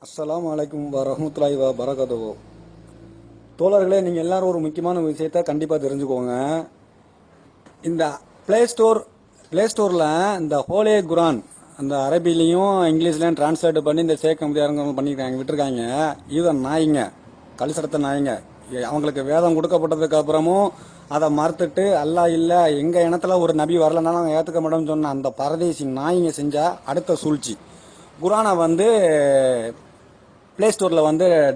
அஸ்ஸலாமு அலைக்கும் வரஹ்மத்துல்லாஹி வபரகாத்துஹு. தோழர்களே, நீங்கள் எல்லாரும் ஒரு முக்கியமான விஷயத்த கண்டிப்பாக தெரிஞ்சுக்கோங்க. இந்த ப்ளே ஸ்டோர் ப்ளே ஸ்டோரில் இந்த ஹோலே குரான் அந்த அரபிலையும் இங்கிலீஷ்லையும் டிரான்ஸ்லேட் பண்ணி இந்த ஷேக் அஹமதியாருங்க பண்ணியிருக்காங்க, விட்டுருக்காங்க. இதை நாய்ங்க, கலிசடத்த நாய்ங்க. அவங்களுக்கு வேதம் கொடுக்கப்பட்டதுக்கு அப்புறமும் அதை மறுத்துட்டு அல்லாஹ் இல்லை, எங்கள் இனத்துல ஒரு நபி வரலனாலும் நாங்கள் ஏற்றுக்க மாட்டோம்னு சொன்ன அந்த பரதேசி நாய்ங்க செஞ்ச அடுத்த சூழ்ச்சி. குரானை ப்ளே ஸ்டோரில்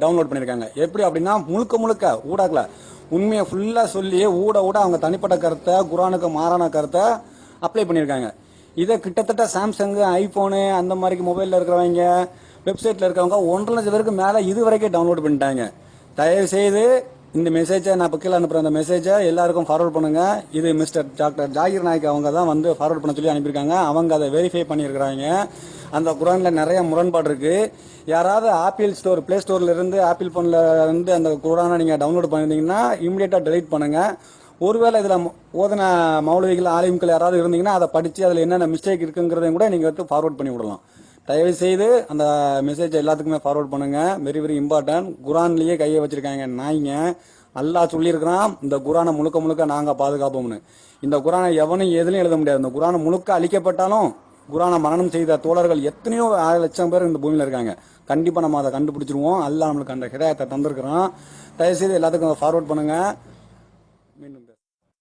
டவுன்லோட் பண்ணியிருக்காங்க. எப்படி அப்படின்னா, முழுக்க முழுக்க ஊடாக்கல உண்மையை ஃபுல்லாக சொல்லி ஊட அவங்க தனிப்பட்ட கருத்தை, குரானுக்கு மாறான கருத்தை அப்ளை பண்ணியிருக்காங்க. இதை கிட்டத்தட்ட சாம்சங், ஐஃபோனு அந்த மாதிரி மொபைலில் இருக்கிறவங்க, வெப்சைட்டில் இருக்கிறவங்க 1,50,000 பேருக்கு மேலே இது வரைக்கும் டவுன்லோட் பண்ணிட்டாங்க. தயவு செய்து இந்த மெசேஜை நான் இப்போ கீழே அனுப்புகிற அந்த மெசேஜை எல்லாருக்கும் ஃபார்வர்ட் பண்ணுங்க. இது மிஸ்டர் டாக்டர் ஜாகிர் நாயக் அவங்க தான் ஃபார்வர்ட் பண்ண சொல்லி அனுப்பியிருக்காங்க. அவங்க அதை வெரிஃபை பண்ணியிருக்கிறாங்க. அந்த குரானில் நிறைய முரண்பாடு இருக்கு. யாராவது ஆப்பிள் ஸ்டோர், ப்ளே ஸ்டோர்ல இருந்து ஆப்பிள் போன்ல இருந்து அந்த குரானை நீங்கள் டவுன்லோட் பண்ணியிருந்தீங்கன்னா இமீடியட்டாக டெலீட் பண்ணுங்க. ஒருவேளை இதில் ஓதன மௌலவிகள், ஆலிம்கள் யாராவது இருந்தீங்கன்னா அதை படித்து அதில் என்னென்ன மிஸ்டேக் இருக்குங்கிறதையும் கூட நீங்கள் ஃபார்வர்ட் பண்ணி விடலாம். தயவு செய்து அந்த மெசேஜ் எல்லாத்துக்குமே ஃபார்வர்ட் பண்ணுங்க. Very very important. குரான்லயே கையை வச்சிருக்காங்க நாய்ங்க. அல்லாஹ் சொல்லியிருக்கிறான், இந்த குரானை முழுக்க முழுக்க நாங்கள் பாதுகாப்போம்னு. இந்த குரானை எவனும் எதுலையும் எழுத முடியாது. இந்த குரானை முழுக்க அழிக்கப்பட்டாலும் குரானை மரணம் செய்த தோழர்கள் எத்தனையோ 1,00,000 பேர் இந்த பூமியில் இருக்காங்க. கண்டிப்பாக நம்ம அதை கண்டுபிடிச்சிருவோம். அல்லாஹ் நம்மளுக்கு அந்த ஹிதாயத்தை தந்திருக்கிறோம். தயவுசெய்து எல்லாத்துக்கும் ஃபார்வர்ட் பண்ணுங்க.